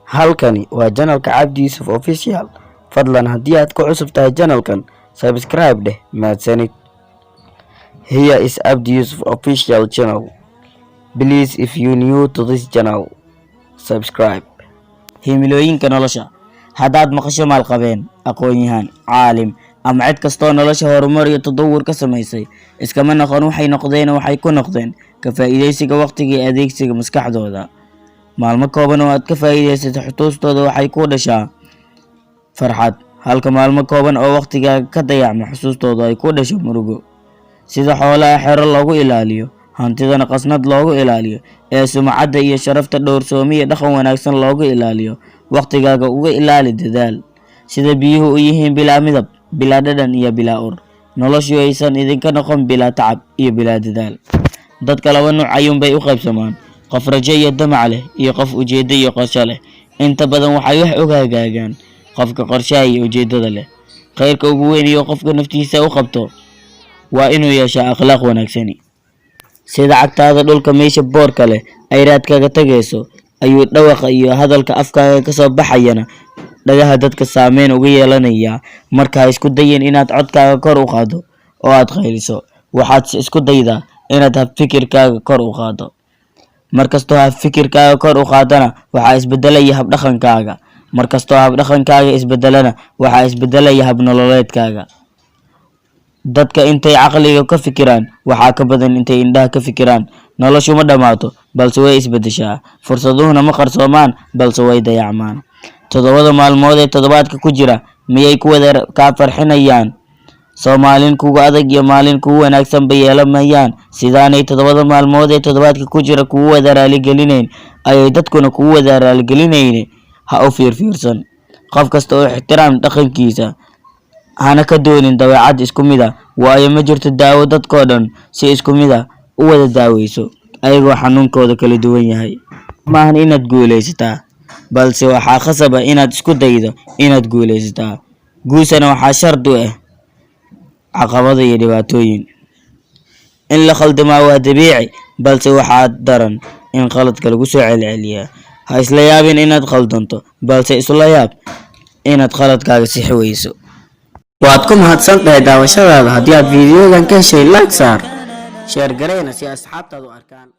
halkani waa channelka Cabdi Yusuf Official. Fadlan haddii aad ku cusub tahay channelkan, subscribe dheh mahadsanid. Here is Cabdi Yusuf Official channel. Please, if you new to this channel, subscribe. himilooyinka nolosha. Haddaad maqasho maalqabeen, aqoon-yahan, caalim ama cid kastoo nolosha horumar iyo tadawur ka samaysay, iskama noqon waxay noqdeen waxay ku noqdeen ka faa'iideysiga waqtiga iyo adeegsiga maskaxdooda. Maalmo kooban oo aad ka faa'iideysato xusuustooda waxay ku dhashaa farxad, halka maalmo kooban oo waqtiga ka dayacma xusuustooda ay ku dhasho murugo. Sida xoolaha xero loogu ilaaliyo, hantidana qasnad loogu ilaaliyo, ee sumcadda iyo sharafta dhowrsoomiya dhaqan wanaagsan loogu ilaaliyo, waqtigaaga uga ilaali dadaal. Sida biyuhu u yihiin bilaa midab, bilaa dhadhan iyo bilaa ur, noloshu aysan idinka noqon bilaa tacab iyo bilaa dadaal. Dadka laba nooc ayuunbay u qaybsamaan, qof rajo iyo damac leh iyo qof ujeeddo iyo qorshe leh. Inta badan waxay wax uga hagaagaan qofka qorshaha iyo ujeeddada leh. Khayrka ugu weyn iyo qofka naftiisa u qabto waa inuu yeeshaa akhlaaq wanaagsan. Sida cagtaada dhulka meesha boorka leh ay raadkaaga tagayso, ayuu dhawaqa iyo hadalka afkaaga ka soo baxayana dhagaha dadka saameyn uga yeelanaya. Marka ha isku dayin inaad codkaaga kor u qaado oo aad qayliso, waxaad isku daydaa inaad habfikirkaaga kor u qaado. Markastoo habfikirkaaga kor u qaadana, waxaa isbedelaya habdhaqankaaga. Markastoo habdhaqankaaga isbedelana, waxaa isbedelaya habnololeedkaaga. Dadka intay caqliga ka fikiraan waxaa ka badan intay indhaha ka fikiraan. Noloshu ma dhammaato, balse way isbedeshaa. Fursaduhuna ma qarsoomaan, balse way dayacmaan. 7 maalmood ee toddobaadka ku jira miyay ku wada kaa farxinayaan? Soomaalin kugu adag iyo maalin kugu wanaagsan bay yeelamayaan. Sidaanay 7 maalmood ee toddobaadka ku jira kugu wada raaligelinayn, ayay dadkuna kugu wada raaligelinayn. Ha u fiirsan qof kasta oo ixtiraam dhaqankiisa, hana ka doonin dabeecad isku mid ah, waayo ma jirto daawo dadkoo dhan si isku mid ah u wada daaweyso, ayagoo xanuunkooda kala duwan yahay. Maahan inaad guulaysataa, balse waxaa khasab ah inaad isku daydo inaad guulaysataa. Guushana waxaa shardi u ah caqabado iyo dhibaatooyin. In la khaldamaa waa dabiici, balse waxaa daran in qaladka lagu soo celceliyaa. Ha isla yaabin inaad khaldanto, balse isla yaab inaad qaladkaaga sixi weyso. Waad ku mahadsan tahay daawashadaada. Haddii aad fiidiyogan ka heshay, like saar, share gareyna si asxaabtaadu arkaan.